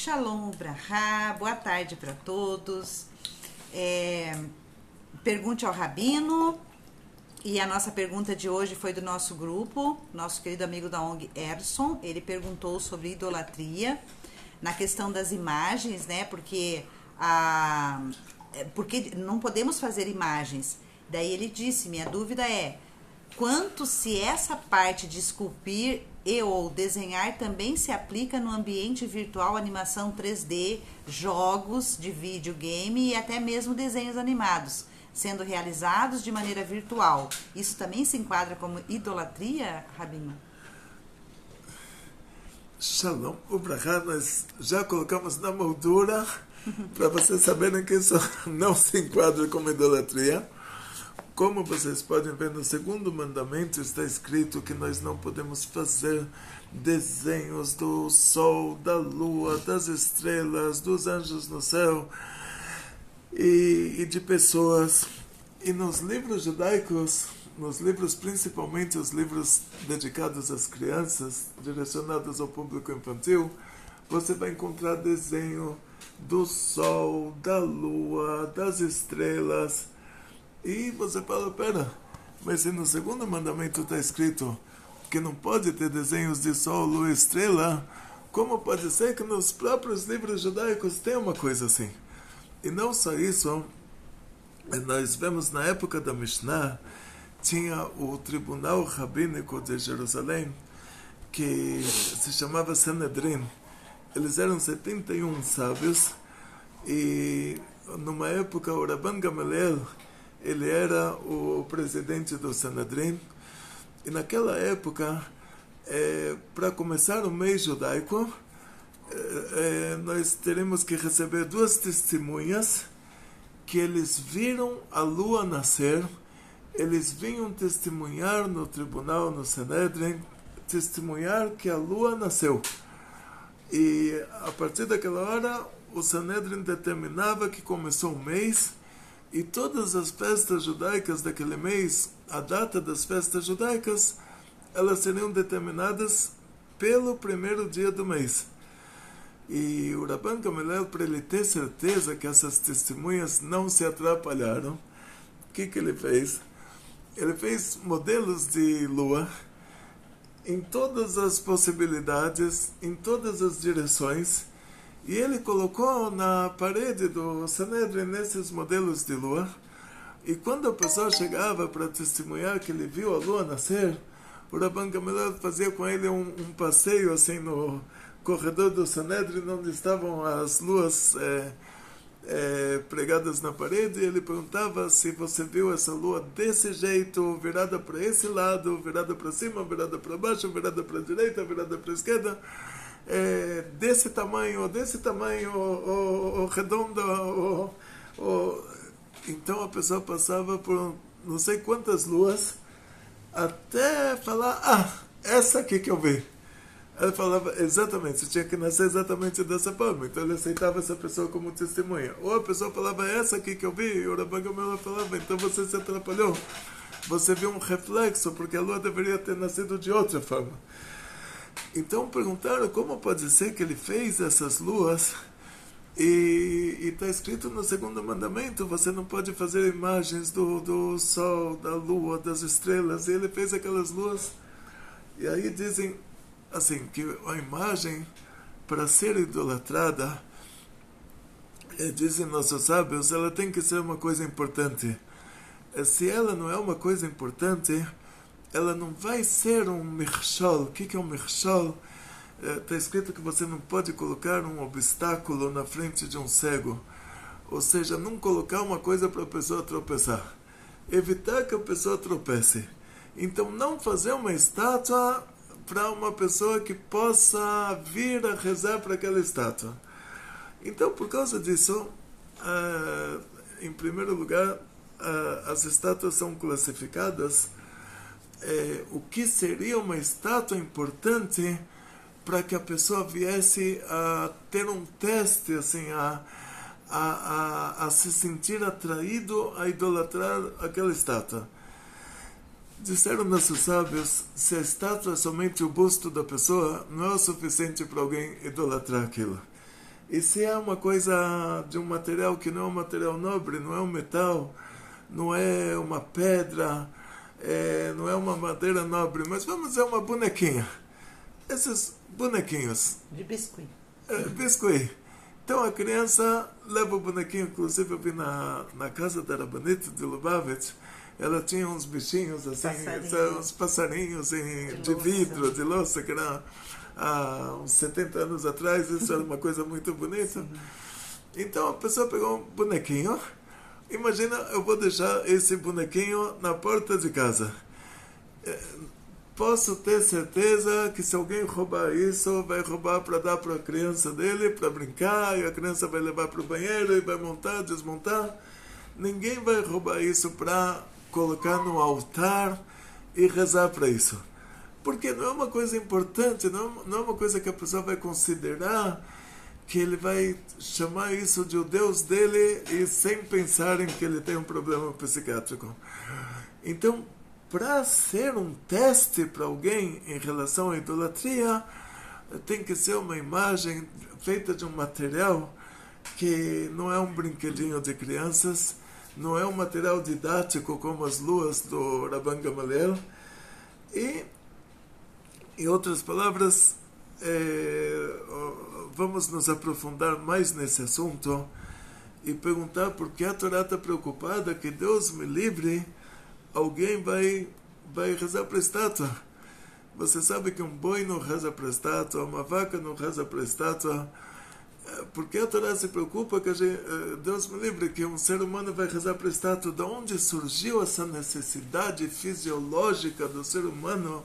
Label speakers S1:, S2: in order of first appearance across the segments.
S1: Shalom Ubrahá, boa tarde para todos. Pergunte ao Rabino. E a nossa pergunta de hoje foi do nosso grupo, nosso querido amigo da ONG Erson. Ele perguntou sobre idolatria, na questão das imagens, né? Porque não podemos fazer imagens. Daí ele disse, minha dúvida é, quanto se essa parte de esculpir e ou desenhar também se aplica no ambiente virtual, animação 3D, jogos de videogame e até mesmo desenhos animados, sendo realizados de maneira virtual. Isso também se enquadra como idolatria, Rabino?
S2: Shalom, Ubrahá, nós já colocamos na moldura para vocês saberem que isso não se enquadra como idolatria. Como vocês podem ver no segundo mandamento, está escrito que nós não podemos fazer desenhos do sol, da lua, das estrelas, dos anjos no céu e de pessoas. E nos livros judaicos, nos livros, principalmente os livros dedicados às crianças, direcionados ao público infantil, você vai encontrar desenho do sol, da lua, das estrelas. E você fala, pera, mas se no segundo mandamento está escrito que não pode ter desenhos de sol, lua e estrela, como pode ser que nos próprios livros judaicos tem uma coisa assim? E não só isso, nós vemos na época da Mishnah, tinha o Tribunal Rabínico de Jerusalém, que se chamava Sanedrin. Eles eram 71 sábios, e numa época o Rabban Gamaliel, ele era o presidente do Sanedrin, e naquela época, para começar o mês judaico, nós teremos que receber duas testemunhas que eles viram a lua nascer. Eles vinham testemunhar no tribunal, no Sanedrin, testemunhar que a lua nasceu. E a partir daquela hora, o Sanedrin determinava que começou o mês, e todas as festas judaicas daquele mês, a data das festas judaicas, elas seriam determinadas pelo primeiro dia do mês. E o Rabban Gamaliel, para ele ter certeza que essas testemunhas não se atrapalharam, o que ele fez? Ele fez modelos de lua em todas as possibilidades, em todas as direções, e ele colocou na parede do Sanedrin esses modelos de lua. E quando a pessoa chegava para testemunhar que ele viu a lua nascer, o Rabban Gamaliel fazia com ele um passeio assim no corredor do Sanedrin, onde estavam as luas pregadas na parede, e ele perguntava se você viu essa lua desse jeito, virada para esse lado, virada para cima, virada para baixo, virada para a direita, virada para a esquerda, desse tamanho, ou redonda, Então a pessoa passava por não sei quantas luas, até falar, essa aqui que eu vi. Ela falava exatamente, você tinha que nascer exatamente dessa forma. Então ele aceitava essa pessoa como testemunha. Ou a pessoa falava, essa aqui que eu vi, e o Rabban Gamaliel falava, então você se atrapalhou. Você viu um reflexo, porque a lua deveria ter nascido de outra forma. Então perguntaram como pode ser que ele fez essas luas, e está escrito no segundo mandamento, você não pode fazer imagens do sol, da lua, das estrelas, e ele fez aquelas luas. E aí dizem assim, que a imagem, para ser idolatrada, dizem nossos sábios, ela tem que ser uma coisa importante. Se ela não é uma coisa importante, ela não vai ser um mirchol. O que é um mirchol? Está escrito que você não pode colocar um obstáculo na frente de um cego. Ou seja, não colocar uma coisa para a pessoa tropeçar. Evitar que a pessoa tropece. Então, não fazer uma estátua para uma pessoa que possa vir a rezar para aquela estátua. Então, por causa disso, em primeiro lugar, as estátuas são classificadas o que seria uma estátua importante para que a pessoa viesse a ter um teste, assim, a se sentir atraído a idolatrar aquela estátua. Disseram nossos sábios, se a estátua é somente o busto da pessoa, não é o suficiente para alguém idolatrar aquilo. E se é uma coisa de um material que não é um material nobre, não é um metal, não é uma pedra, não é uma madeira nobre, mas vamos dizer uma bonequinha. Esses bonequinhos.
S1: De biscuit.
S2: Biscuit. Então a criança leva o bonequinho, inclusive eu vi na casa da Rabanit de Lubavitch, ela tinha uns bichinhos assim, uns passarinhos de vidro, de louça, que era há uns 70 anos atrás, isso era uma coisa muito bonita. Sim. Então a pessoa pegou um bonequinho, imagina, eu vou deixar esse bonequinho na porta de casa. Posso ter certeza que se alguém roubar isso, vai roubar para dar para a criança dele, para brincar, e a criança vai levar para o banheiro e vai montar, desmontar. Ninguém vai roubar isso para colocar no altar e rezar para isso. Porque não é uma coisa importante, não é uma coisa que a pessoa vai considerar que ele vai chamar isso de o Deus dele e sem pensar em que ele tem um problema psiquiátrico. Então, para ser um teste para alguém em relação à idolatria, tem que ser uma imagem feita de um material que não é um brinquedinho de crianças, não é um material didático como as luas do Rabban Gamaliel. E, em outras palavras, vamos nos aprofundar mais nesse assunto e perguntar por que a Torá está preocupada que Deus me livre, alguém vai rezar para a estátua. Você sabe que um boi não reza para a estátua, uma vaca não reza para a estátua. Por que a Torá se preocupa que Deus me livre, que um ser humano vai rezar para a estátua? De onde surgiu essa necessidade fisiológica do ser humano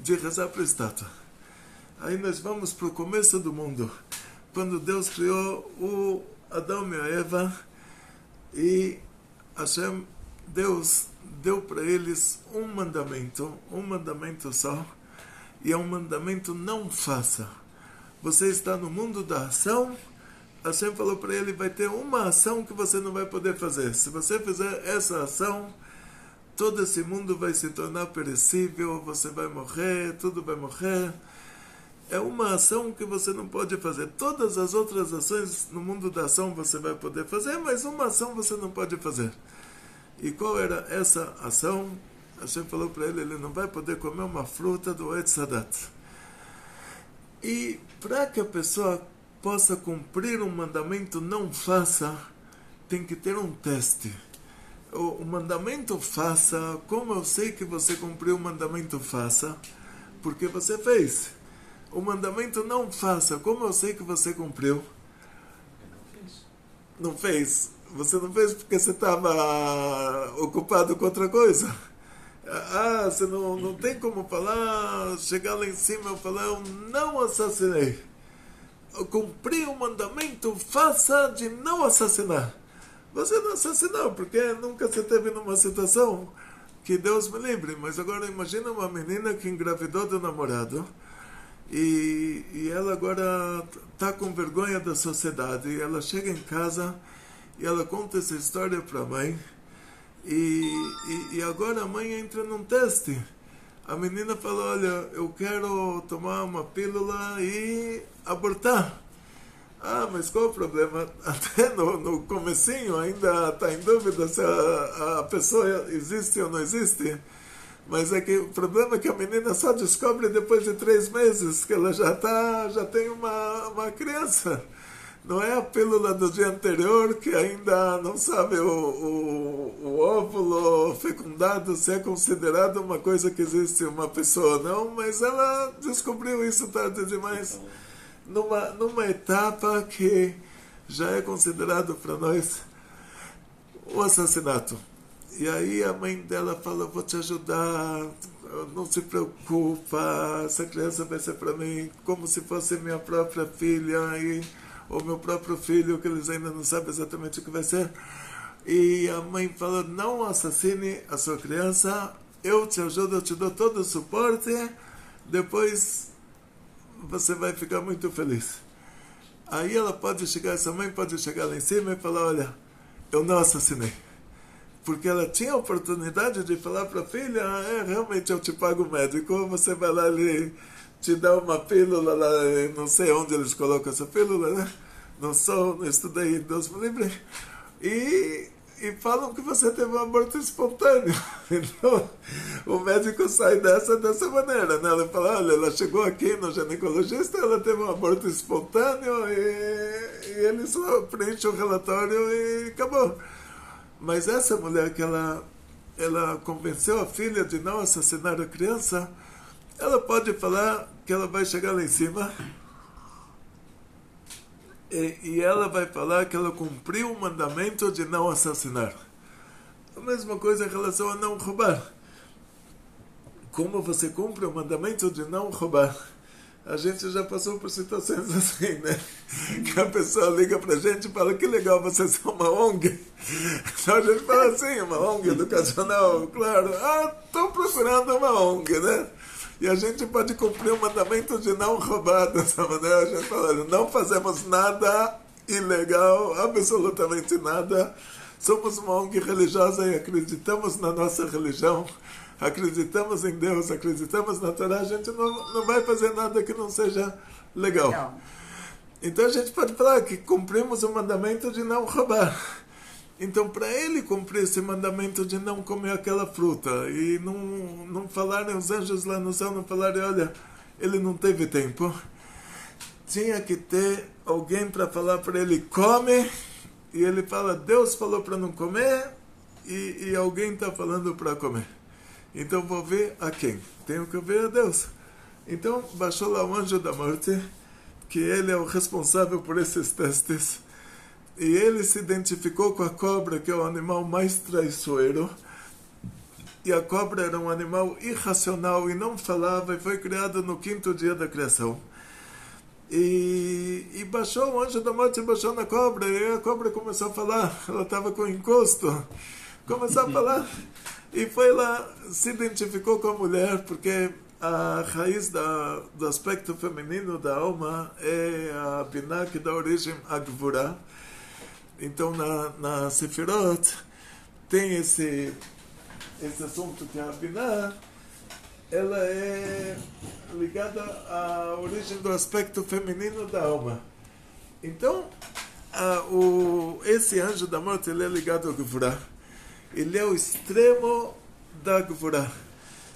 S2: de rezar para a estátua? Aí nós vamos para o começo do mundo, quando Deus criou o Adão e a Eva, e Hashem, Deus deu para eles um mandamento só, e é um mandamento: não faça. Você está no mundo da ação, Hashem falou para ele, vai ter uma ação que você não vai poder fazer. Se você fizer essa ação, todo esse mundo vai se tornar perecível, você vai morrer, tudo vai morrer. É uma ação que você não pode fazer. Todas as outras ações no mundo da ação você vai poder fazer, mas uma ação você não pode fazer. E qual era essa ação? Hashem falou para ele, ele não vai poder comer uma fruta do Etz Hadat. E para que a pessoa possa cumprir um mandamento não faça, tem que ter um teste. O mandamento faça, como eu sei que você cumpriu o mandamento faça? Porque você fez. O mandamento não faça, como eu sei que você cumpriu? Não fez. Você não fez porque você estava ocupado com outra coisa. Você não tem como falar, chegar lá em cima e falar, eu não assassinei. Eu cumpri o mandamento, faça de não assassinar. Você não assassinou, porque nunca você esteve numa situação que Deus me livre. Mas agora imagina uma menina que engravidou do namorado, e ela agora está com vergonha da sociedade, e ela chega em casa e ela conta essa história para a mãe, e agora a mãe entra num teste. A menina fala, olha, eu quero tomar uma pílula e abortar. Mas qual o problema? Até no comecinho ainda está em dúvida se a pessoa existe ou não existe. Mas é que o problema é que a menina só descobre depois de 3 meses que ela já tem uma criança. Não é a pílula do dia anterior que ainda não sabe o óvulo fecundado se é considerado uma coisa que existe uma pessoa, não, mas ela descobriu isso tarde demais, numa etapa que já é considerado para nós um assassinato. E aí a mãe dela fala, vou te ajudar, não se preocupa, essa criança vai ser para mim como se fosse minha própria filha, ou meu próprio filho, que eles ainda não sabem exatamente o que vai ser. E a mãe fala, não assassine a sua criança, eu te ajudo, eu te dou todo o suporte, depois você vai ficar muito feliz. Aí essa mãe pode chegar lá em cima e falar, olha, eu não assassinei. Porque ela tinha a oportunidade de falar para a filha, realmente eu te pago o médico, você vai lá, ele te dá uma pílula lá, não sei onde eles colocam essa pílula, né? não sou, não estudei, Deus me livre. E falam que você teve um aborto espontâneo. Então, o médico sai dessa maneira, né? Ele fala, olha, ela chegou aqui no ginecologista, ela teve um aborto espontâneo e ele só preenche o relatório e acabou. Mas essa mulher que ela convenceu a filha de não assassinar a criança, ela pode falar que ela vai chegar lá em cima e ela vai falar que ela cumpriu o mandamento de não assassinar. A mesma coisa em relação a não roubar. Como você cumpre o mandamento de não roubar? A gente já passou por situações assim, né? Que a pessoa liga pra gente e fala, que legal, vocês são uma ONG. Então a gente fala assim, uma ONG educacional, claro. Estou procurando uma ONG, né? E a gente pode cumprir o mandamento de não roubar dessa maneira. A gente fala, não fazemos nada ilegal, absolutamente nada. Somos uma ONG religiosa e acreditamos na nossa religião. Acreditamos em Deus, acreditamos na Torá. A gente não vai fazer nada que não seja legal. Não. Então a gente pode falar que cumprimos o mandamento de não roubar. Então, para ele cumprir esse mandamento de não comer aquela fruta e não falarem os anjos lá no céu, não falarem, olha, ele não teve tempo, tinha que ter alguém para falar para ele, come, e ele fala, Deus falou para não comer, e alguém está falando para comer. Então, vou ver a quem? Tenho que ver a Deus. Então, baixou lá o anjo da morte, que ele é o responsável por esses testes, e ele se identificou com a cobra, que é o animal mais traiçoeiro. E a cobra era um animal irracional e não falava, e foi criado no 5º dia da criação. E baixou o anjo da morte, baixou na cobra, e a cobra começou a falar. Ela estava com encosto, começou a falar. E foi lá, se identificou com a mulher, porque a raiz do aspecto feminino da alma é a Binah, que dá origem à Gvurah. Então, na Sefirot, tem esse assunto que a Binah, ela é ligada à origem do aspecto feminino da alma. Então, esse anjo da morte, ele é ligado ao Gvurah. Ele é o extremo da Gvurah.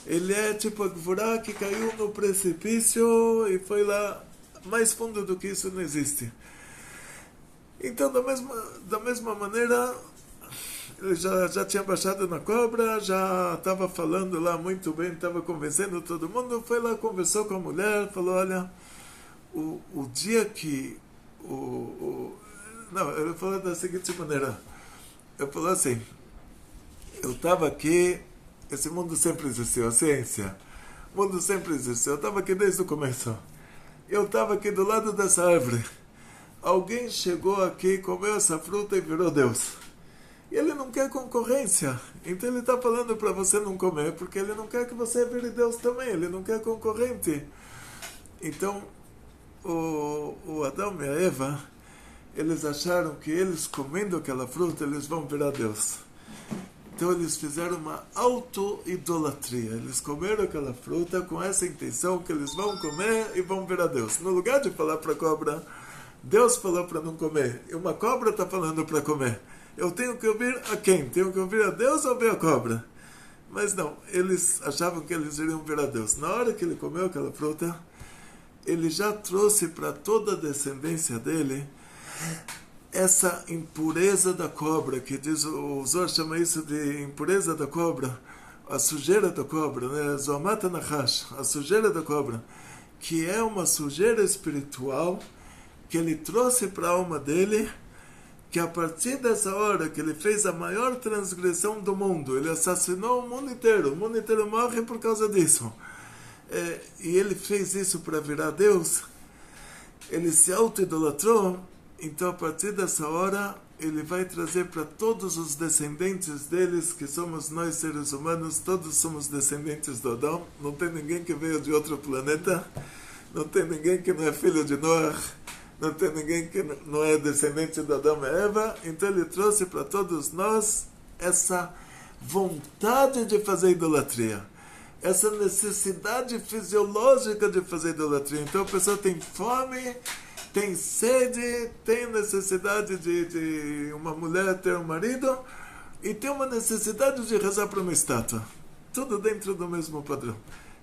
S2: Ele é tipo a Gvurah que caiu no precipício e foi lá, mais fundo do que isso não existe. Então, da mesma maneira, ele já tinha baixado na cobra, já estava falando lá muito bem, estava convencendo todo mundo, foi lá, conversou com a mulher, falou, olha, o dia que... Não, ele falou da seguinte maneira, ele falou assim, eu estava aqui, esse mundo sempre existiu, a ciência, o mundo sempre existiu, eu estava aqui desde o começo, eu estava aqui do lado dessa árvore, alguém chegou aqui, comeu essa fruta e virou Deus. E ele não quer concorrência. Então ele está falando para você não comer, porque ele não quer que você vire Deus também. Ele não quer concorrente. Então, o Adão e a Eva, eles acharam que eles comendo aquela fruta, eles vão virar Deus. Então eles fizeram uma auto-idolatria. Eles comeram aquela fruta com essa intenção que eles vão comer e vão virar Deus. No lugar de falar para a cobra, Deus falou para não comer, e uma cobra está falando para comer. Eu tenho que ouvir a quem? Tenho que ouvir a Deus ou ouvir a cobra? Mas não, eles achavam que eles iriam virar Deus. Na hora que ele comeu aquela fruta, ele já trouxe para toda a descendência dele essa impureza da cobra, que diz, o Zohar chama isso de impureza da cobra, a sujeira da cobra, né? Zoamata Nahash, a sujeira da cobra, que é uma sujeira espiritual que ele trouxe para a alma dele, que a partir dessa hora que ele fez a maior transgressão do mundo, ele assassinou o mundo inteiro morre por causa disso, e ele fez isso para virar Deus, ele se auto-idolatrou. Então a partir dessa hora ele vai trazer para todos os descendentes deles, que somos nós seres humanos, todos somos descendentes do Adão, não tem ninguém que veio de outro planeta, não tem ninguém que não é filho de Noé, não tem ninguém que não é descendente de Adão e Eva. Então ele trouxe para todos nós essa vontade de fazer idolatria, essa necessidade fisiológica de fazer idolatria. Então a pessoa tem fome tem sede, tem necessidade de uma mulher ter um marido e tem uma necessidade de rezar para uma estátua. Tudo dentro do mesmo padrão.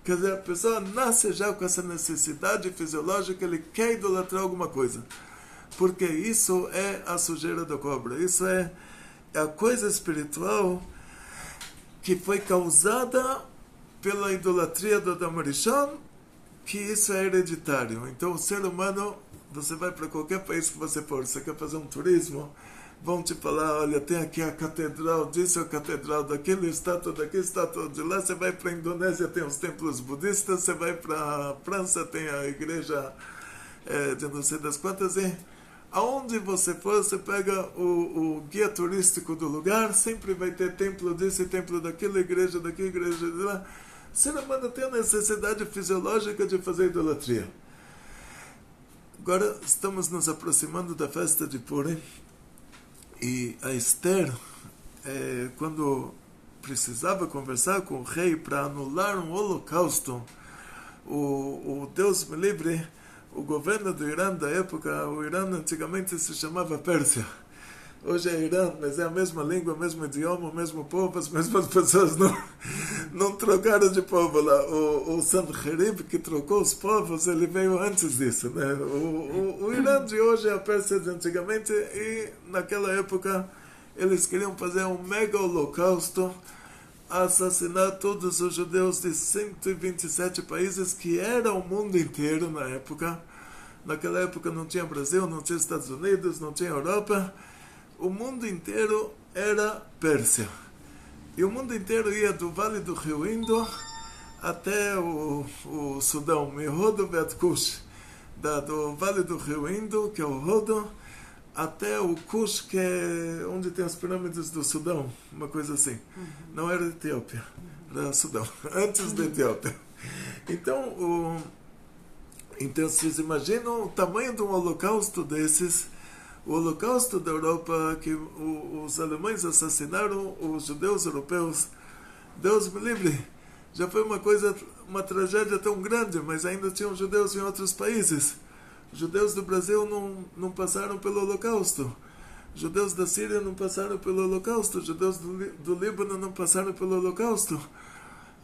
S2: Quer dizer, a pessoa nasce já com essa necessidade fisiológica, ele quer idolatrar alguma coisa. Porque isso é a sujeira da cobra. Isso é a coisa espiritual que foi causada pela idolatria do Adam Rishon, que isso é hereditário. Então o ser humano, você vai para qualquer país que você for, você quer fazer um turismo, vão te falar, olha, tem aqui a catedral disso, a catedral daquilo, estátua daqui, estátua de lá. Você vai para a Indonésia, tem os templos budistas. Você vai para a França, tem a igreja de não sei das quantas. E aonde você for, você pega o guia turístico do lugar, sempre vai ter templo disso e templo daquilo, igreja daqui, igreja de lá. O ser humano tem a necessidade fisiológica de fazer idolatria. Agora estamos nos aproximando da festa de Purim. E a Esther, quando precisava conversar com o rei para anular um holocausto, o Deus me livre, o governo do Irã da época, o Irã antigamente se chamava Pérsia. Hoje é Irã, mas é a mesma língua, o mesmo idioma, o mesmo povo, as mesmas pessoas não trocaram de povo lá. O Sanherib, que trocou os povos, ele veio antes disso, né? O Irã de hoje é a Pérsia de antigamente, e naquela época eles queriam fazer um mega holocausto, assassinar todos os judeus de 127 países, que era o mundo inteiro na época. Naquela época não tinha Brasil, não tinha Estados Unidos, não tinha Europa. O mundo inteiro era Pérsia. E o mundo inteiro ia do Vale do Rio Indo até o Sudão, Mihodo Vet Kush. Do Vale do Rio Indo, que é o Rodo, até o Kush, que é onde tem as pirâmides do Sudão, uma coisa assim. Não era Etiópia, era Sudão, antes da Etiópia. Então, vocês imaginam o tamanho de um holocausto desses. O holocausto da Europa, que os alemães assassinaram os judeus europeus, Deus me livre, já foi uma tragédia tão grande, mas ainda tinham judeus em outros países. Judeus do Brasil não passaram pelo holocausto. Judeus da Síria não passaram pelo holocausto. Judeus do Líbano não passaram pelo holocausto.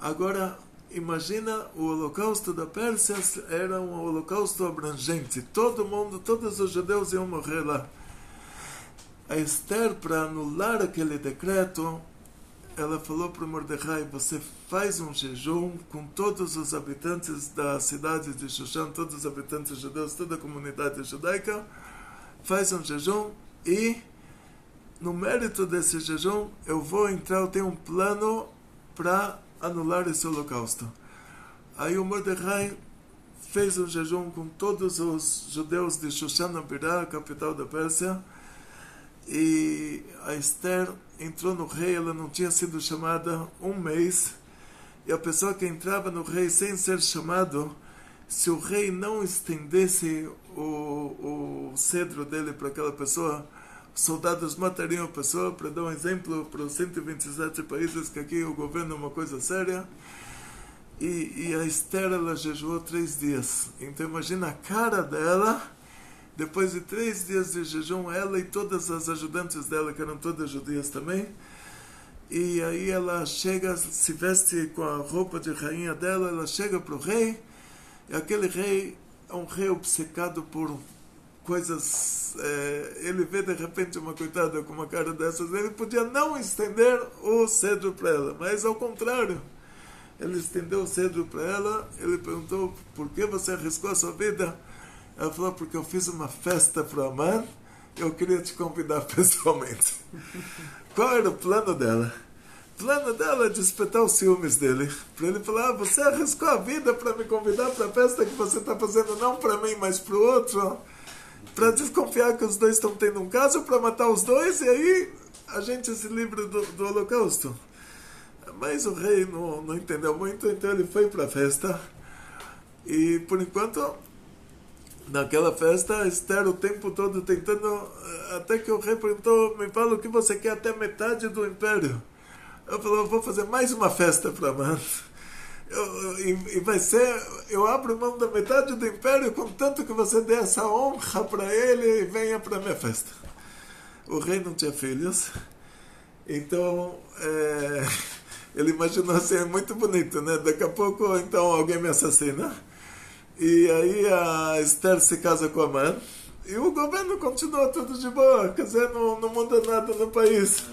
S2: Agora, imagina, o holocausto da Pérsia era um holocausto abrangente. Todo mundo, todos os judeus iam morrer lá. A Esther, para anular aquele decreto, ela falou para Mordecai, você faz um jejum com todos os habitantes da cidade de Shushan, todos os habitantes judeus, toda a comunidade judaica, faz um jejum e, no mérito desse jejum, eu tenho um plano para anular esse holocausto. Aí o Mordecai fez um jejum com todos os judeus de Shushan Abirá, a capital da Pérsia, e a Esther entrou no rei. Ela não tinha sido chamada um mês, e a pessoa que entrava no rei sem ser chamado, se o rei não estendesse o cedro dele para aquela pessoa, os soldados matariam a pessoa. Para dar um exemplo para os 127 países, que aqui o governo é uma coisa séria. E a Esther, ela jejuou 3 dias. Então imagina a cara dela. Depois de 3 dias de jejum, ela e todas as ajudantes dela, que eram todas judias também, e aí ela chega, se veste com a roupa de rainha dela, ela chega para o rei, e aquele rei é um rei obcecado por coisas, ele vê de repente uma coitada com uma cara dessas, ele podia não estender o cedro para ela, mas ao contrário, ele estendeu o cedro para ela. Ele perguntou, por que você arriscou a sua vida? Ela falou, porque eu fiz uma festa para Aman, eu queria te convidar pessoalmente. Qual era o plano dela? O plano dela é despertar os ciúmes dele, para ele falar, você arriscou a vida para me convidar para a festa que você está fazendo, não para mim, mas para o outro, para desconfiar que os dois estão tendo um caso, para matar os dois, e aí a gente se livra do holocausto. Mas o rei não entendeu muito, então ele foi para a festa, e por enquanto, naquela festa, Esther o tempo todo tentando, até que o rei perguntou, me fala o que você quer até metade do império. Eu falei, eu vou fazer mais uma festa para Aman. e vai ser, eu abro mão da metade do império, contanto que você dê essa honra para ele e venha para a minha festa. O rei não tinha filhos, então ele imaginou assim, é muito bonito, né? Daqui a pouco então alguém me assassina, e aí a Esther se casa com Amã, e o governo continua tudo de boa, quer dizer, não muda nada no país.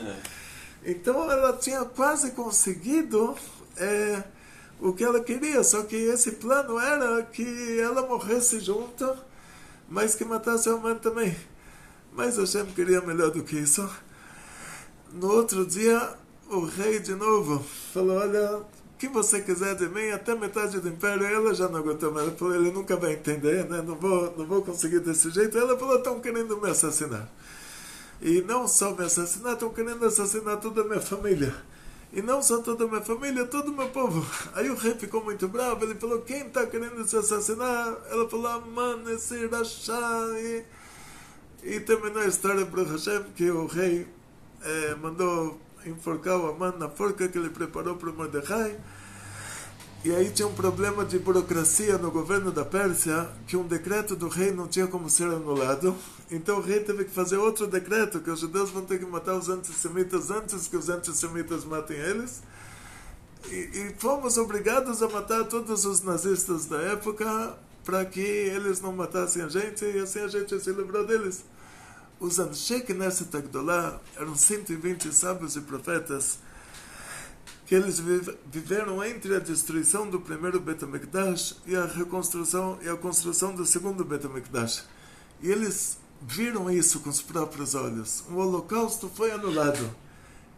S2: Então ela tinha quase conseguido o que ela queria, só que esse plano era que ela morresse junto, mas que matasse a mãe também. Mas Hashem queria melhor do que isso. No outro dia, o rei de novo falou, olha, o que você quiser de mim, até metade do império. Ela já não aguentou mais, ela falou, ele nunca vai entender, né? Não vou conseguir desse jeito. Ela falou, estão querendo me assassinar. E não só me assassinar, estão querendo assassinar toda a minha família. E não só toda a minha família, todo o meu povo. Aí o rei ficou muito bravo, ele falou, quem está querendo se assassinar? Ela falou, mano, esse Rashá. E terminou a história para Hashem, que o rei mandou enforcar o Amã na forca que ele preparou para o Mordecai. E aí tinha um problema de burocracia no governo da Pérsia, que um decreto do rei não tinha como ser anulado. Então o rei teve que fazer outro decreto, que os judeus vão ter que matar os antissemitas antes que os antissemitas matem eles. E fomos obrigados a matar todos os nazistas da época para que eles não matassem a gente, e assim a gente se livrou deles. Os Anshe Knesset Agdolá eram 120 sábios e profetas que eles viveram entre a destruição do primeiro Bet HaMikdash e a reconstrução e a construção do segundo Bet HaMikdash. E eles viram isso com os próprios olhos. O holocausto foi anulado.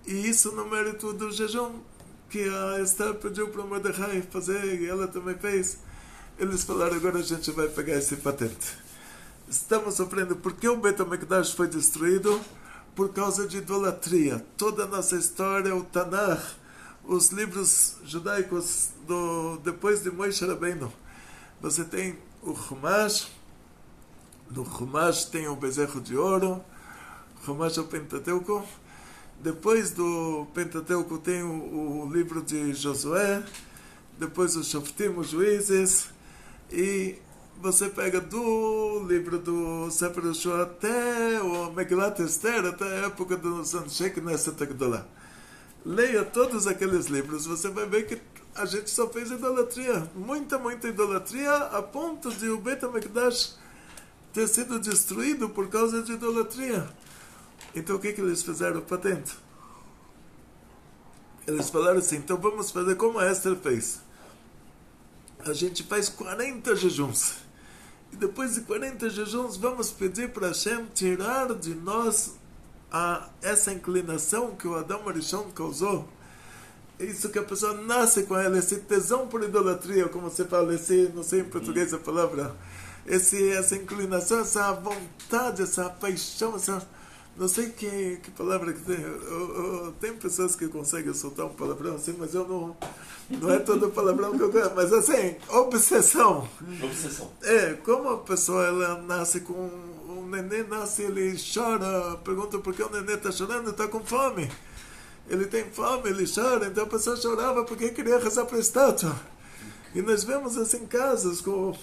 S2: E isso no mérito do jejum que a Esther pediu para o Mordecai fazer, e ela também fez. Eles falaram, agora a gente vai pegar esse patente. Estamos sofrendo. Por que o Bet HaMikdash foi destruído? Por causa de idolatria. Toda a nossa história, o Tanakh, os livros judaicos depois de Moshe Rabbeinu. Você tem o Chumash, no Chumash tem o Bezerro de Ouro, Chumash é o Pentateuco. Depois do Pentateuco tem o livro de Josué, depois o Shoftim, os Juízes, e você pega do livro do Sefer Yoshua até o Megillat Esther, até a época do Anshe Knesset Agdolá. Leia todos aqueles livros, você vai ver que a gente só fez idolatria, muita idolatria, a ponto de o Bet HaMikdash ter sido destruído por causa de idolatria. Então o que eles fizeram? Patente. Eles falaram assim, então vamos fazer como a Esther fez. A gente faz 40 jejuns. E depois de 40 jejuns, vamos pedir para Hashem tirar de nós essa inclinação que o Adão Arishon causou. Isso que a pessoa nasce com ela, esse tesão por idolatria, como você fala, não sei em português a palavra, essa inclinação, essa vontade, essa paixão, não sei que palavra que tem. Tem pessoas que conseguem soltar um palavrão assim, mas eu não é todo palavrão que eu quero, mas assim, obsessão. Como a pessoa ela nasce com um neném, ele chora, pergunta por que o neném está chorando, está com fome. Ele tem fome, ele chora, então a pessoa chorava porque queria rezar para a estátua. E nós vemos assim casos com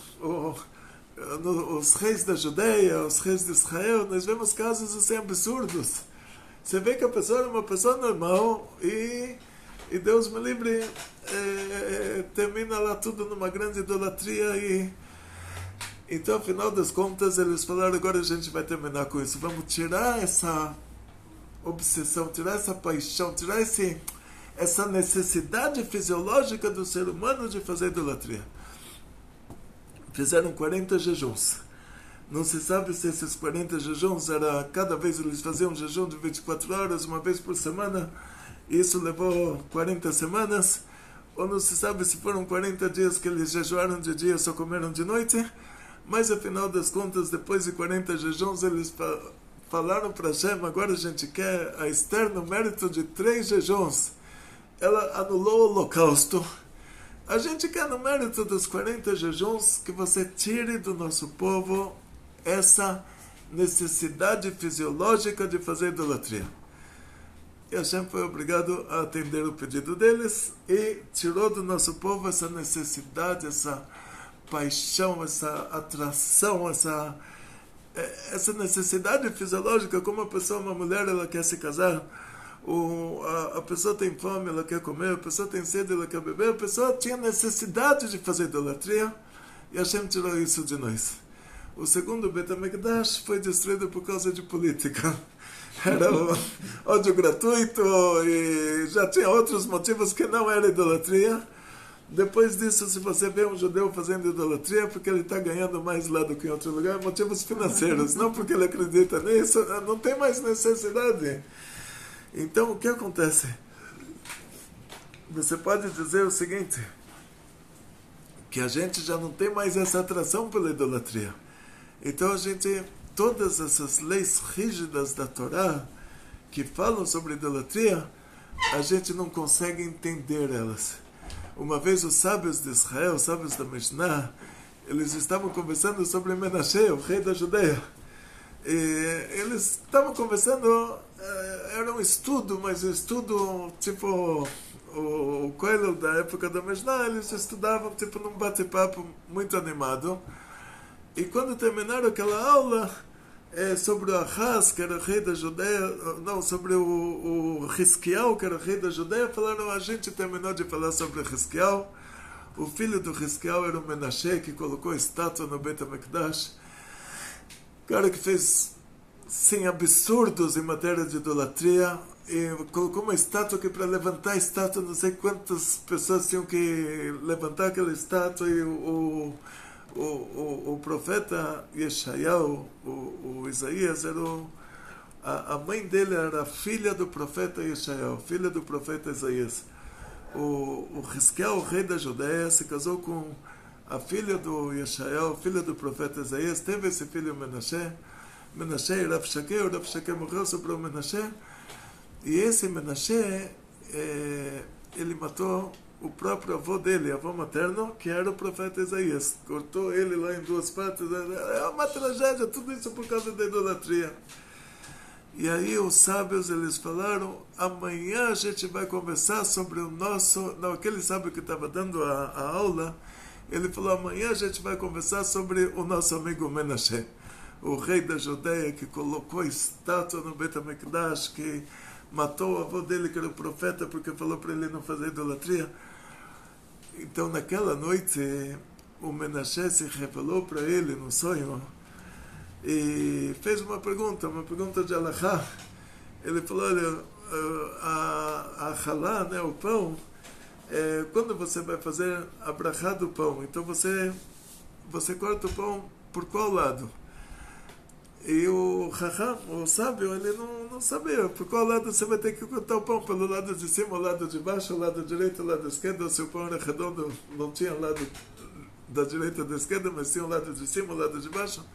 S2: os reis da Judeia, os reis de Israel, nós vemos casos assim absurdos. Você vê que a pessoa era uma pessoa normal e Deus me livre, termina lá tudo numa grande idolatria. Então, ao final das contas, eles falaram, agora a gente vai terminar com isso. Vamos tirar essa obsessão, tirar essa paixão, tirar essa necessidade fisiológica do ser humano de fazer idolatria. Fizeram 40 jejuns. Não se sabe se esses 40 jejuns cada vez eles faziam um jejum de 24 horas, uma vez por semana, e isso levou 40 semanas, ou não se sabe se foram 40 dias que eles jejuaram de dia e só comeram de noite, mas afinal das contas, depois de 40 jejuns, eles falaram para Hashem, agora a gente quer a Esther no mérito de 3 jejuns. Ela anulou o holocausto. A gente quer no mérito dos 40 jejuns que você tire do nosso povo essa necessidade fisiológica de fazer idolatria. E Hashem foi obrigado a atender o pedido deles e tirou do nosso povo essa necessidade, essa paixão, essa atração, essa necessidade fisiológica, como uma mulher, ela quer se casar, a pessoa tem fome, ela quer comer, a pessoa tem sede, ela quer beber, a pessoa tinha necessidade de fazer idolatria, e Hashem tirou isso de nós. O segundo Beit HaMikdash foi destruído por causa de política. Era ódio gratuito e já tinha outros motivos que não era idolatria. Depois disso, se você vê um judeu fazendo idolatria, porque ele está ganhando mais lá do que em outro lugar, motivos financeiros, não porque ele acredita nisso, não tem mais necessidade. Então, o que acontece? Você pode dizer o seguinte, que a gente já não tem mais essa atração pela idolatria. Então, todas essas leis rígidas da Torá, que falam sobre idolatria, a gente não consegue entender elas. Uma vez os sábios de Israel, os sábios da Mishnah, eles estavam conversando sobre Menashe, o rei da Judeia. E eles estavam conversando, era um estudo, mas um estudo tipo o Koelel da época da Mishnah, eles estudavam tipo num bate-papo muito animado. E quando terminaram aquela aula sobre o Ahaz, que era o rei da Judeia, não, sobre o Hiskiel, que era o rei da Judeia, falaram, a gente terminou de falar sobre Hiskiel. O filho do Hiskiel era o Menashe, que colocou estátua no Beit HaMikdash. Cara que fez, sim, absurdos em matéria de idolatria, e colocou uma estátua que para levantar a estátua, não sei quantas pessoas tinham que levantar aquela estátua, e o profeta Yeshayahu, o Isaías, a mãe dele era a filha do profeta Yeshayahu, filha do profeta Isaías. O Hiskiel, o rei da Judeia, se casou com a filha do Yeshayahu, filha do profeta Isaías, teve esse filho Menashe. Menashe e Rav Shakeh, o Rav Shakeh morreu sobre o Menashe, e esse Menashe, ele matou o próprio avô dele, avô materno, que era o profeta Isaías. Cortou ele lá em duas partes. É uma tragédia, tudo isso por causa da idolatria. E aí os sábios, eles falaram, amanhã a gente vai conversar sobre o nosso... Não, aquele sábio que estava dando a aula, ele falou, amanhã a gente vai conversar sobre o nosso amigo Menashe, o rei da Judeia, que colocou estátua no Beit HaMikdash, que matou o avô dele, que era o profeta, porque falou para ele não fazer idolatria. Então, naquela noite, o Menashe se revelou para ele no sonho e fez uma pergunta de Alahá. Ele falou, olha, a halá, né, o pão, quando você vai fazer a brachá do pão, então você corta o pão por qual lado? E o Raham, o sábio, ele não sabia por qual lado você vai ter que cortar o pão, pelo lado de cima, o lado de baixo, o lado direito, o lado esquerdo. Se o pão era redondo, não tinha lado da direita ou da esquerda, mas tinha o lado de cima, o lado de baixo.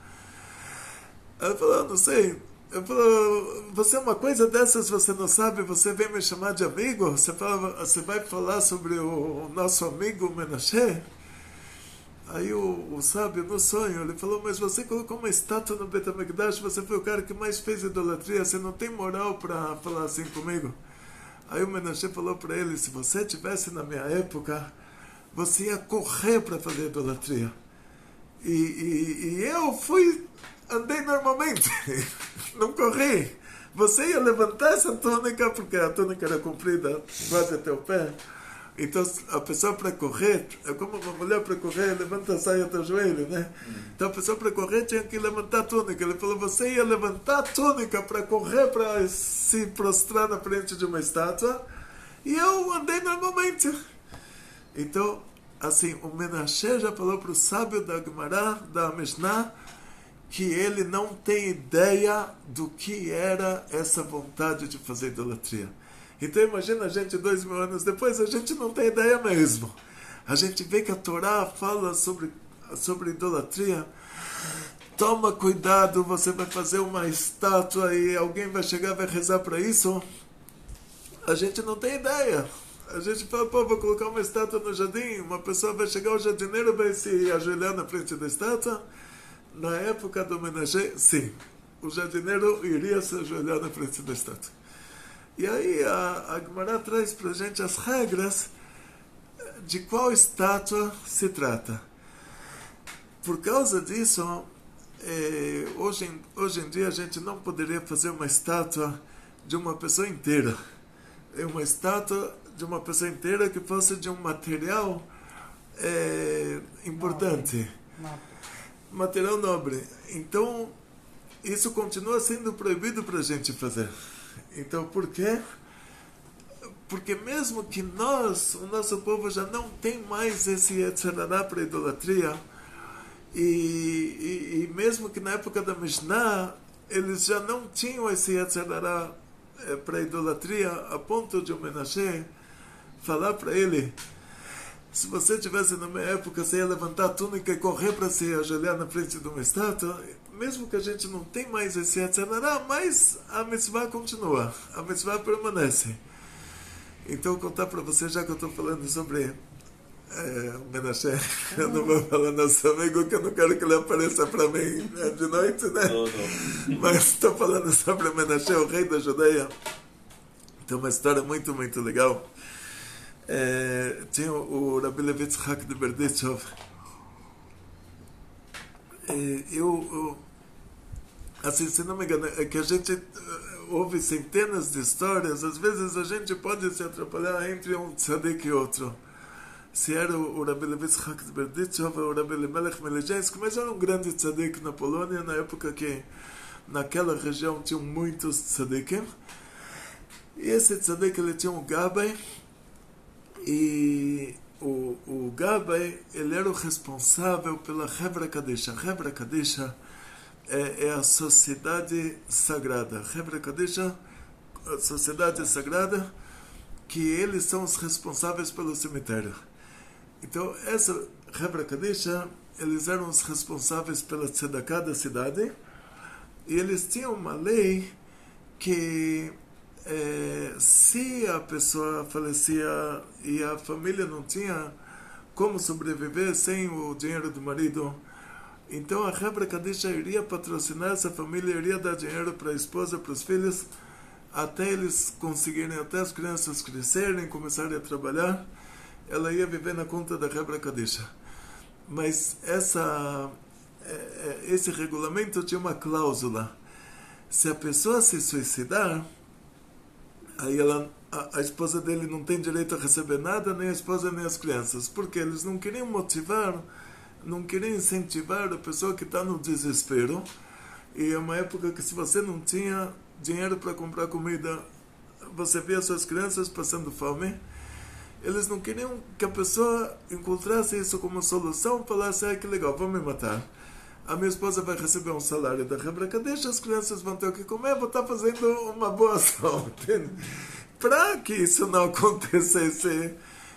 S2: Ele falou, não sei. Ele falou, você uma coisa dessas você não sabe, você vem me chamar de amigo? Você vai falar sobre o nosso amigo Menashe? Aí o sábio, no sonho, ele falou, mas você colocou uma estátua no Beit HaMikdash, você foi o cara que mais fez idolatria, você não tem moral para falar assim comigo? Aí o Menashe falou para ele, se você estivesse na minha época, você ia correr para fazer idolatria. E eu andei normalmente, não corri. Você ia levantar essa túnica, porque a túnica era comprida quase até o pé. Então, a pessoa para correr, é como uma mulher para correr, levanta a saia até o joelho, né? Então, a pessoa para correr tinha que levantar a túnica. Ele falou, você ia levantar a túnica para correr, para se prostrar na frente de uma estátua, e eu andei normalmente. Então, assim, o Menashe já falou para o sábio da Gemara, da Mishnah, que ele não tem ideia do que era essa vontade de fazer idolatria. Então imagina a gente 2000 anos depois, a gente não tem ideia mesmo. A gente vê que a Torá fala sobre idolatria. Toma cuidado, você vai fazer uma estátua e alguém vai chegar e vai rezar para isso. A gente não tem ideia. A gente fala, pô, vou colocar uma estátua no jardim, uma pessoa vai chegar, o jardineiro vai se ajoelhar na frente da estátua. Na época do Menashe, sim, o jardineiro iria se ajoelhar na frente da estátua. E aí a Gemara traz para a gente as regras de qual estátua se trata. Por causa disso, hoje em dia a gente não poderia fazer uma estátua de uma pessoa inteira. Uma estátua de uma pessoa inteira que fosse de um material importante. Material nobre. Então, isso continua sendo proibido para a gente fazer. Então, por quê? Porque mesmo que o nosso povo já não tem mais esse Yetzer Hara para idolatria, e mesmo que na época da Mishnah, eles já não tinham esse Yetzer Hara para idolatria, a ponto de o Menashe falar para ele: se você tivesse na minha época, você ia levantar a túnica e correr para se ajoelhar na frente de uma estátua. Mesmo que a gente não tem mais esse Yetzer Hara, mas a mitzvah continua, a mitzvah permanece. Então, vou contar para você, já que eu estou falando sobre o Menashe, eu não vou falar nosso amigo, que eu não quero que ele apareça para mim de noite, né? Não. Mas estou falando sobre o Menashe, o rei da Judeia. Tem uma história muito, muito legal. Tinha o Rabbi Levi Yitzhak de Berdichov. Assim, se não me engano, é que a gente ouve centenas de histórias, às vezes a gente pode se atrapalhar entre um tzadik e outro. Se era o Rabbi Levi Yitzhak de Berdichov ou o Rabbi Elimelech Melechensky, mas era um grande tzadik na Polônia, na época que naquela região tinham muitos tzadikim. E esse tzadik, ele tinha um Gabbai, e o Gabbai, ele era o responsável pela Hevra Kadisha. Hevra Kadisha é a sociedade sagrada. Hevra Kadisha, a sociedade sagrada, que eles são os responsáveis pelo cemitério. Então, essa Hevra Kadisha, eles eram os responsáveis pela tzedakah da cidade, e eles tinham uma lei que se a pessoa falecia e a família não tinha como sobreviver sem o dinheiro do marido, então a Hevra Kadisha iria patrocinar essa família, iria dar dinheiro para a esposa, para os filhos, até eles conseguirem, até as crianças crescerem, começarem a trabalhar, ela ia viver na conta da Hevra Kadisha. Mas esse regulamento tinha uma cláusula: se a pessoa se suicidar, aí a esposa dele não tem direito a receber nada, nem a esposa nem as crianças, porque eles não queriam motivar, não queriam incentivar a pessoa que está no desespero. E é uma época que, se você não tinha dinheiro para comprar comida, você via suas crianças passando fome, eles não queriam que a pessoa encontrasse isso como solução, falasse: que legal, vou me matar, a minha esposa vai receber um salário da Hevra Kadisha, as crianças vão ter o que comer, vou estar fazendo uma boa ação. Para que isso não acontecesse,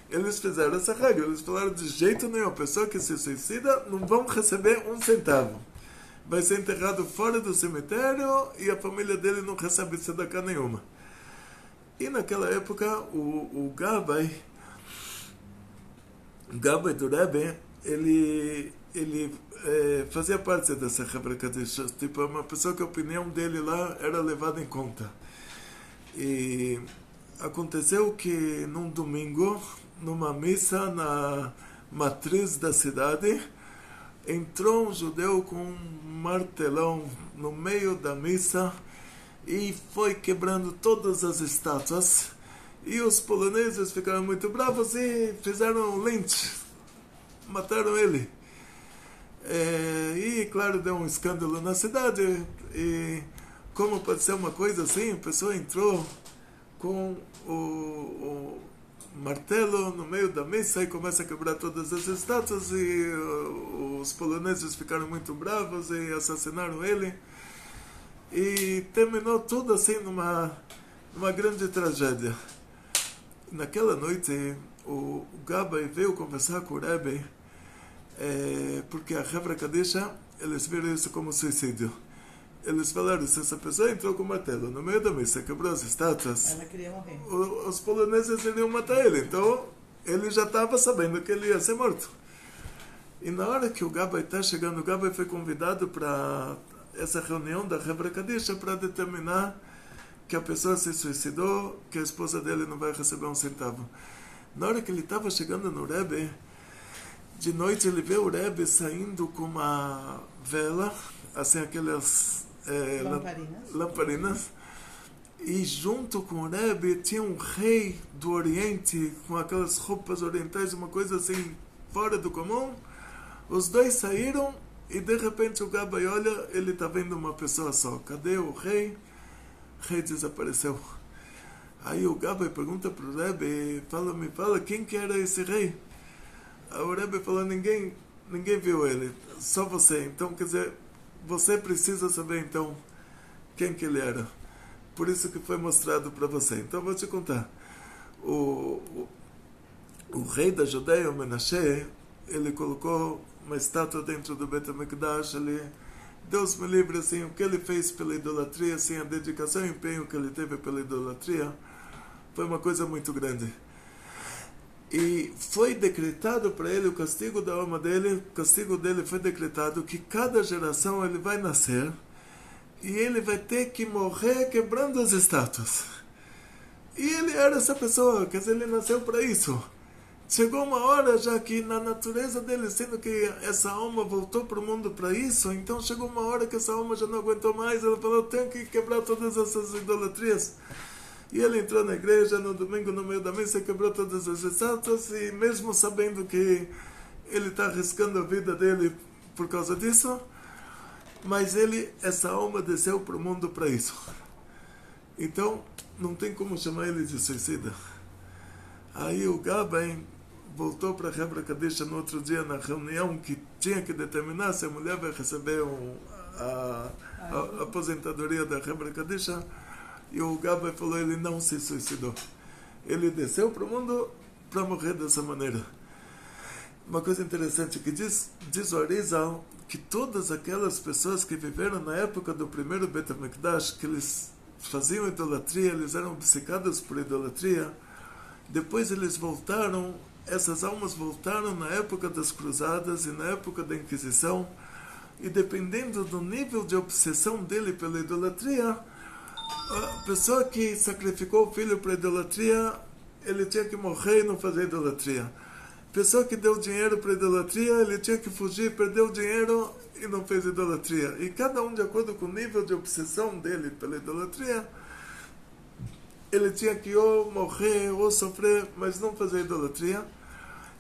S2: eles fizeram essa regra. Eles falaram: de jeito nenhum, a pessoa que se suicida não vão receber um centavo, vai ser enterrado fora do cemitério e a família dele não recebe tzedakah nenhuma. E naquela época o Gabbai do Rebbe, ele fazia parte dessa Hevra Kadisha, tipo, uma pessoa que a opinião dele lá era levada em conta. E aconteceu que num domingo, numa missa na matriz da cidade, entrou um judeu com um martelão no meio da missa e foi quebrando todas as estátuas, e os poloneses ficaram muito bravos e fizeram lynch, mataram ele. E claro, deu um escândalo na cidade. E como pode ser uma coisa assim? A pessoa entrou com o martelo no meio da missa e começa a quebrar todas as estátuas, e os poloneses ficaram muito bravos e assassinaram ele, e terminou tudo assim numa grande tragédia. Naquela noite o Gabbai veio conversar com o Rebbe, porque a Hevra Kadisha, eles viram isso como suicídio. Eles falaram: se essa pessoa entrou com o martelo no meio da missa, quebrou as estátuas,
S1: ela queria morrer,
S2: os poloneses iriam matar ele. Então ele já estava sabendo que ele ia ser morto. E na hora que o Gabbai está chegando, o Gabbai foi convidado para essa reunião da Hevra Kadisha para determinar que a pessoa se suicidou, que a esposa dele não vai receber um centavo. Na hora que ele estava chegando no Rebbe, de noite ele vê o Rebbe saindo com uma vela, assim aquelas lamparinas, e junto com o Rebbe tinha um rei do Oriente, com aquelas roupas orientais, uma coisa assim fora do comum. Os dois saíram e de repente o Gabai olha, ele está vendo uma pessoa só. Cadê o rei? O rei desapareceu. Aí o Gabai pergunta para o Rebbe, me fala, quem que era esse rei? Aí o Rebbe falou, ninguém viu ele, só você. Então, quer dizer, você precisa saber então quem que ele era. Por isso que foi mostrado para você. Então, vou te contar. O rei da Judeia, o Menashe, ele colocou uma estátua dentro do Beit HaMikdash. Deus me livre, assim, o que ele fez pela idolatria, assim, a dedicação e o empenho que ele teve pela idolatria, foi uma coisa muito grande. E foi decretado para ele o castigo da alma dele, o castigo dele foi decretado que cada geração ele vai nascer e ele vai ter que morrer quebrando as estátuas. E ele era essa pessoa, quer dizer, ele nasceu para isso. Chegou uma hora já que na natureza dele, sendo que essa alma voltou para o mundo para isso, então chegou uma hora que essa alma já não aguentou mais, ela falou, tenho que quebrar todas essas idolatrias. E ele entrou na igreja no domingo, no meio da missa, quebrou todas as estátuas, e mesmo sabendo que ele está arriscando a vida dele por causa disso, mas essa alma desceu para o mundo para isso. Então, não tem como chamar ele de suicida. Aí o Gabai voltou para a Hebra Kadisha no outro dia, na reunião que tinha que determinar se a mulher vai receber a aposentadoria da Hebra Kadisha. E o Gabai falou, ele não se suicidou. Ele desceu para o mundo para morrer dessa maneira. Uma coisa interessante que diz o Arizal, que todas aquelas pessoas que viveram na época do primeiro Beit HaMikdash, que eles faziam idolatria, eles eram obcecados por idolatria, depois eles voltaram, essas almas voltaram na época das cruzadas e na época da Inquisição, e dependendo do nível de obsessão dele pela idolatria, a pessoa que sacrificou o filho para a idolatria, ele tinha que morrer e não fazer idolatria. A pessoa que deu dinheiro para a idolatria, ele tinha que fugir, perdeu o dinheiro e não fez idolatria. E cada um de acordo com o nível de obsessão dele pela idolatria, ele tinha que ou morrer ou sofrer, mas não fazer idolatria.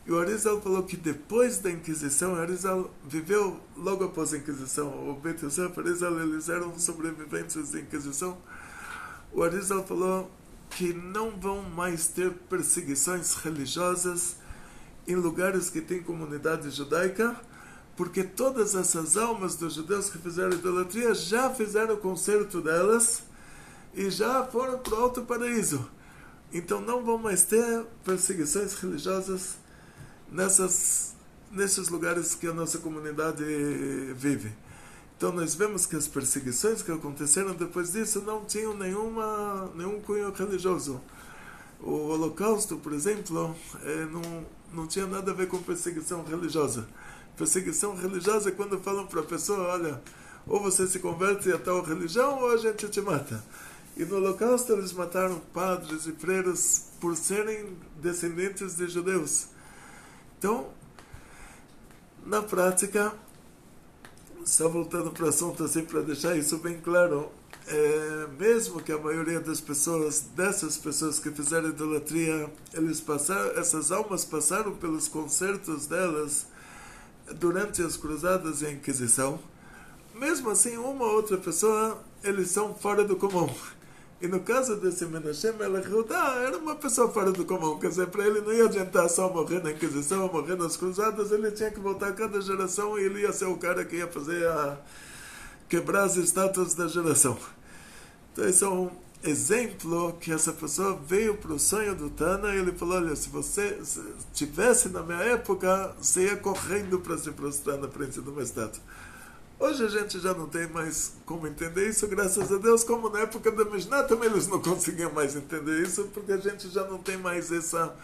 S2: E o Arizal falou que depois da Inquisição, o Arizal viveu logo após a Inquisição. O Beit Yosef, Arizal, eles eram sobreviventes da Inquisição. O Arizal falou que não vão mais ter perseguições religiosas em lugares que tem comunidade judaica, porque todas essas almas dos judeus que fizeram idolatria já fizeram o conserto delas e já foram para o Alto Paraíso. Então não vão mais ter perseguições religiosas nesses lugares que a nossa comunidade vive. Então nós vemos que as perseguições que aconteceram depois disso não tinham nenhum cunho religioso. O Holocausto, por exemplo, não tinha nada a ver com perseguição religiosa. Perseguição religiosa é quando falam para a pessoa, olha, ou você se converte a tal religião ou a gente te mata. E no Holocausto eles mataram padres e freiras por serem descendentes de judeus. Então, na prática, só voltando para o assunto assim, para deixar isso bem claro, mesmo que a maioria dessas pessoas que fizeram idolatria, essas almas passaram pelos concertos delas durante as cruzadas e a Inquisição, mesmo assim, uma ou outra pessoa, eles são fora do comum. E no caso desse Menashe Melech Yehudá, era uma pessoa fora do comum. Quer dizer, para ele não ia adiantar só morrer na Inquisição ou morrer nas cruzadas, ele tinha que voltar a cada geração e ele ia ser o cara que ia quebrar as estátuas da geração. Então esse é um exemplo que essa pessoa veio para o sonho do Tana e ele falou, olha, se você estivesse na minha época, você ia correndo para se prostrar na frente de uma estátua. Hoje a gente já não tem mais como entender isso, graças a Deus, como na época da Mishnah também eles não conseguiam mais entender isso, porque a gente já não tem mais essa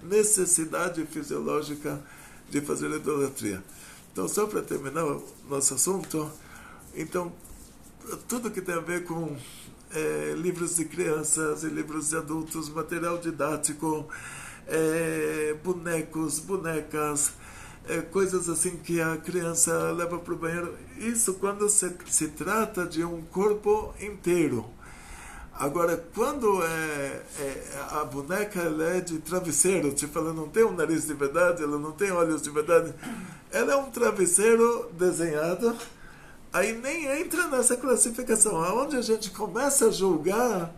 S2: necessidade fisiológica de fazer idolatria. Então, só para terminar o nosso assunto, então, tudo que tem a ver com livros de crianças e livros de adultos, material didático, bonecos, bonecas, coisas assim que a criança leva para o banheiro. Isso quando se trata de um corpo inteiro. Agora, quando a boneca ela é de travesseiro, tipo, ela não tem um nariz de verdade, ela não tem olhos de verdade, ela é um travesseiro desenhado, aí nem entra nessa classificação. Aonde a gente começa a julgar,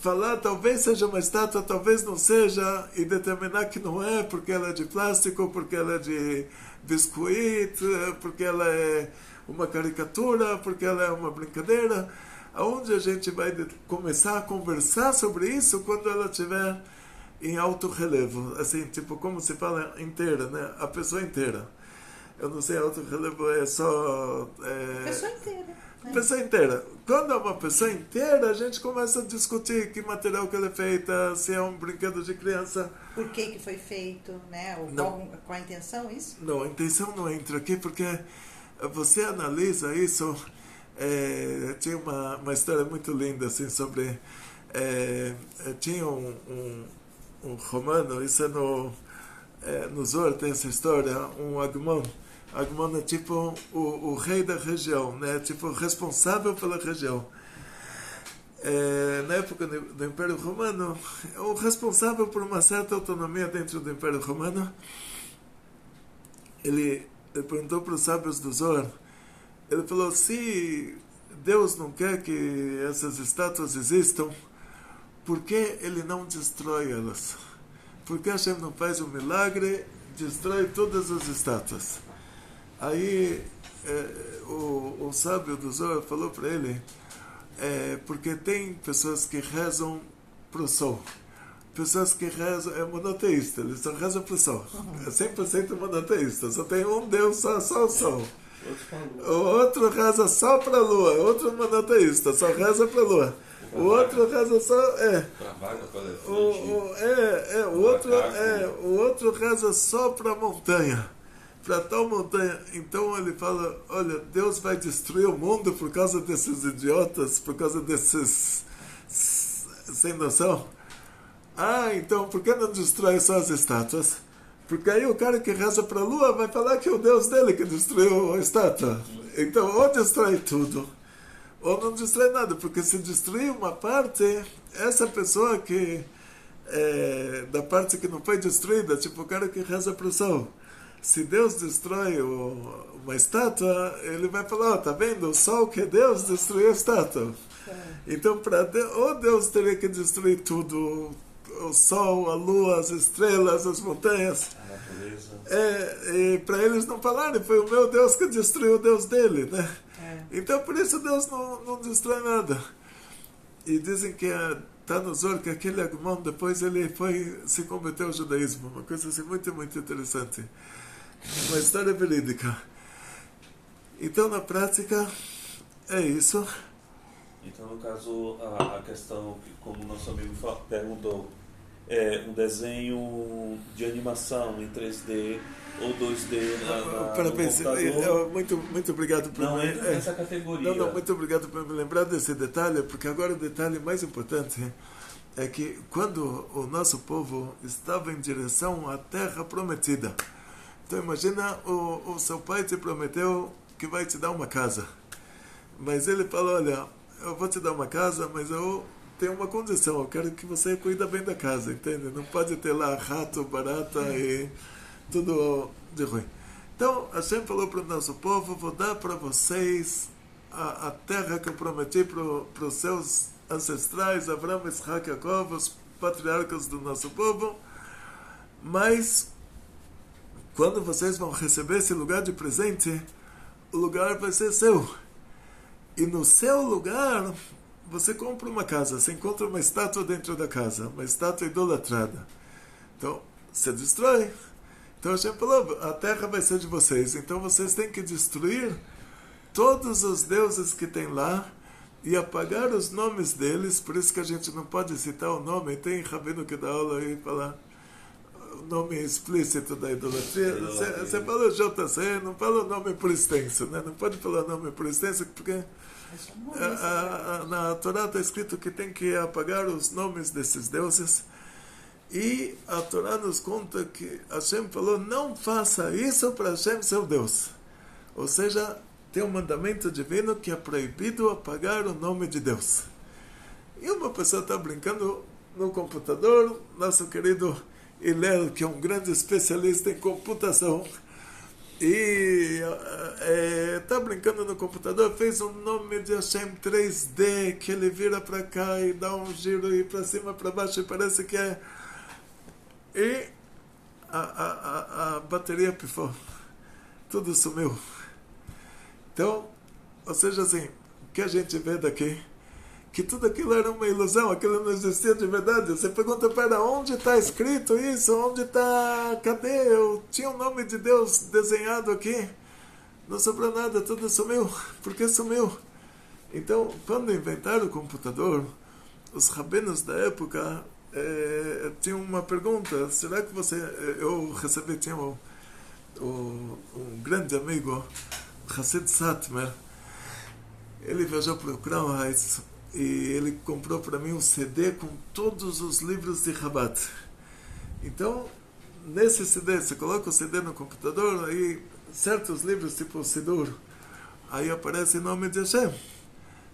S2: falar talvez seja uma estátua, talvez não seja, e determinar que não é, porque ela é de plástico, porque ela é de biscoito, porque ela é uma caricatura, porque ela é uma brincadeira. Aonde a gente vai começar a conversar sobre isso quando ela estiver em alto relevo, assim, tipo, como se fala, inteira, né? A pessoa inteira. Eu não sei, alto relevo é só...
S1: pessoa inteira. Né?
S2: Pessoa inteira. Quando é uma pessoa inteira, a gente começa a discutir que material que ela é feita, se é um brinquedo de criança.
S1: Por que foi feito, né? Qual a intenção, isso?
S2: Não, a intenção não entra aqui, porque você analisa isso... tinha uma história muito linda assim sobre tinha um romano, isso é no Zohar tem essa história, um Agmon é tipo o rei da região, né, tipo responsável pela região. Na época do Império Romano, o responsável por uma certa autonomia dentro do Império Romano, ele perguntou para os sábios do Zohar. Ele falou, se Deus não quer que essas estátuas existam, por que Ele não destrói elas? Por que Hashem não faz um milagre, destrói todas as estátuas? Aí o sábio do Zohar falou para ele, porque tem pessoas que rezam para o sol. Pessoas que rezam, é monoteísta, eles só rezam para o sol. É 100% monoteísta, só tem um Deus, só o sol. O outro reza só para a lua, outro monoteísta, só reza para a lua. O outro reza só o outro reza só para a montanha, para tal montanha. Então ele fala, olha, Deus vai destruir o mundo por causa desses idiotas, por causa desses sem noção. Então por que não destrói só as estátuas? Porque aí o cara que reza para a lua vai falar que é o Deus dele que destruiu a estátua. Então, ou destrói tudo, ou não destrói nada. Porque se destruir uma parte, essa pessoa que da parte que não foi destruída, tipo o cara que reza para o sol. Se Deus destrói uma estátua, ele vai falar, tá vendo? O sol que é Deus destruiu a estátua. Então, ou Deus teria que destruir tudo, o sol, a lua, as estrelas, as montanhas.
S3: A natureza.
S2: E para eles não falarem, foi o meu Deus que destruiu o Deus dele, né? Então por isso Deus não destrói nada. E dizem que está no Zohar que aquele Agumon depois ele se converteu ao judaísmo, uma coisa assim muito, muito interessante. Uma história verídica. Então na prática é isso.
S3: Então no caso a questão que, como nosso amigo perguntou, um desenho de animação em 3D ou 2D no computador.
S2: Muito obrigado por
S3: não entra nessa categoria.
S2: Não, muito obrigado por me lembrar desse detalhe, porque agora o detalhe mais importante é que quando o nosso povo estava em direção à terra prometida, então imagina, o seu pai te prometeu que vai te dar uma casa, mas ele falou, olha, eu vou te dar uma casa, mas eu tenho uma condição, eu quero que você cuida bem da casa, entende? Não pode ter lá rato, barata e tudo de ruim. Então, Hashem falou para o nosso povo, vou dar para vocês a terra que eu prometi para os seus ancestrais, Abraão, Isaac e Jacob, os patriarcas do nosso povo, mas quando vocês vão receber esse lugar de presente, o lugar vai ser seu. E no seu lugar, você compra uma casa, você encontra uma estátua dentro da casa, uma estátua idolatrada. Então, você destrói. Então, Hashem falou, a terra vai ser de vocês. Então, vocês têm que destruir todos os deuses que tem lá e apagar os nomes deles. Por isso que a gente não pode citar o nome. Tem rabino que dá aula e fala o nome explícito da idolatria. Você fala JC, não fala o nome por extenso, né? Não pode falar o nome por extenso, porque Na Torá está escrito que tem que apagar os nomes desses deuses. E a Torá nos conta que Hashem falou, não faça isso para Hashem, seu Deus. Ou seja, tem um mandamento divino que é proibido apagar o nome de Deus. E uma pessoa está brincando no computador, nosso querido Hillel, que é um grande especialista em computação, e está brincando no computador, fez um nome de Hashem 3D, que ele vira para cá e dá um giro e para cima, para baixo, e parece que é... E a bateria pifou, tudo sumiu. Então, ou seja assim, o que a gente vê daqui, que tudo aquilo era uma ilusão, aquilo não existia de verdade. Você pergunta, pera, onde está escrito isso? Onde está? Cadê? Eu tinha o nome de Deus desenhado aqui. Não sobrou nada, tudo sumiu. Por que sumiu? Então, quando inventaram o computador, os rabinos da época tinham uma pergunta. Será que você... Eu recebi, tinha um grande amigo, Hassid Satmer. Ele viajou para o Crown Heights e ele comprou para mim um CD com todos os livros de Rabat. Então, nesse CD, você coloca o CD no computador, aí certos livros, tipo o Sidur, aí aparece o nome de Hashem.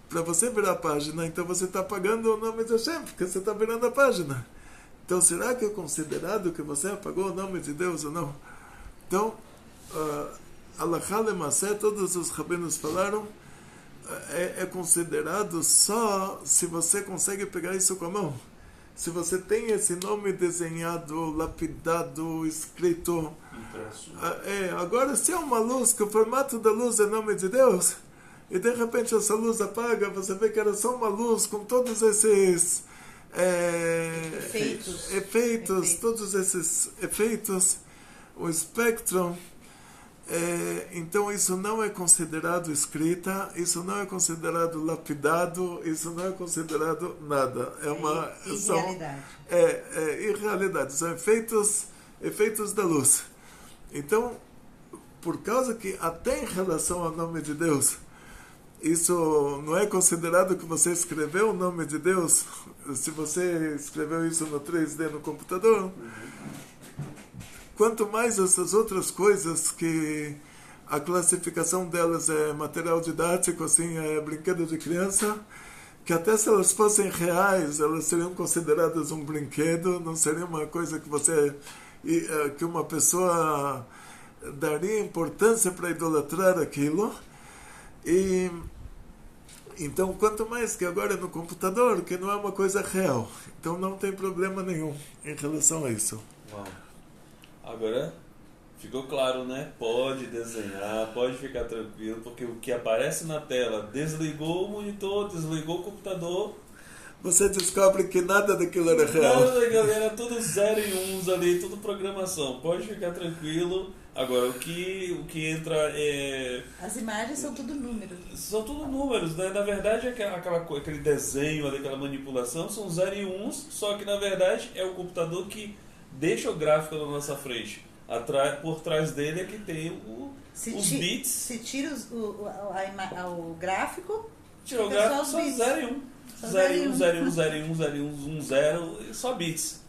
S2: Para você virar a página, então você está pagando o nome de Hashem, porque você está virando a página. Então, será que é considerado que você apagou o nome de Deus ou não? Então, Alachá Lemassé, todos os rabinos falaram, é considerado só se você consegue pegar isso com a mão. Se você tem esse nome desenhado, lapidado, escrito. Agora, se é uma luz, que o formato da luz é nome de Deus, e de repente essa luz apaga, você vê que era só uma luz com todos esses efeitos, todos esses efeitos, o espectro. Então isso não é considerado escrita, isso não é considerado lapidado, isso não é considerado nada. É uma irrealidade. Irrealidade, são efeitos da luz. Então, por causa que até em relação ao nome de Deus, isso não é considerado que você escreveu o nome de Deus, se você escreveu isso no 3D no computador, quanto mais essas outras coisas que a classificação delas é material didático, assim, é brinquedo de criança, que até se elas fossem reais, elas seriam consideradas um brinquedo, não seria uma coisa que uma pessoa daria importância para idolatrar aquilo. E então, quanto mais que agora é no computador, que não é uma coisa real. Então não tem problema nenhum em relação a isso.
S3: Uau. Agora ficou claro, né? Pode desenhar, pode ficar tranquilo, porque o que aparece na tela, desligou o monitor, desligou o computador,
S2: você descobre que nada daquilo era real.
S3: Nada daquilo era tudo 0 e 1 ali, tudo programação. Pode ficar tranquilo. Agora, o que entra é...
S1: As imagens são tudo números.
S3: São tudo números, né? Na verdade, aquele desenho, aquela manipulação, são 0 e 1, só que na verdade é o computador que deixa o gráfico na nossa frente. Por trás dele é que tem os bits.
S1: Se tira o gráfico,
S3: tirou o gráfico, só 0 e 1. 0 e 1, 0 e 1, 0 e 1, 0 e 1, 1, 0, só bits.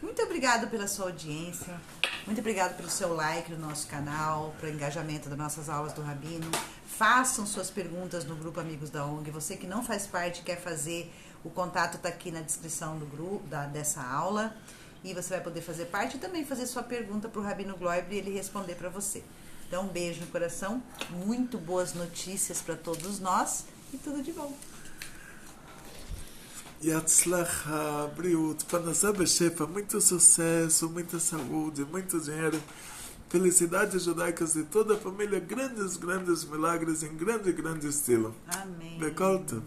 S1: Muito obrigado pela sua audiência, muito obrigado pelo seu like no nosso canal, pelo engajamento das nossas aulas do Rabino. Façam suas perguntas no grupo Amigos da ONG. Você que não faz parte, quer fazer, o contato está aqui na descrição do grupo, dessa aula. E você vai poder fazer parte e também fazer sua pergunta para o Rabino Gloiber e ele responder para você. Então, um beijo no coração, muito boas notícias para todos nós e tudo de bom.
S2: Yatzlach, Briut, Panasá Beshefa, muito sucesso, muita saúde, muito dinheiro, felicidades judaicas de toda a família, grandes milagres em grande estilo.
S1: Amém.
S2: Bekolto.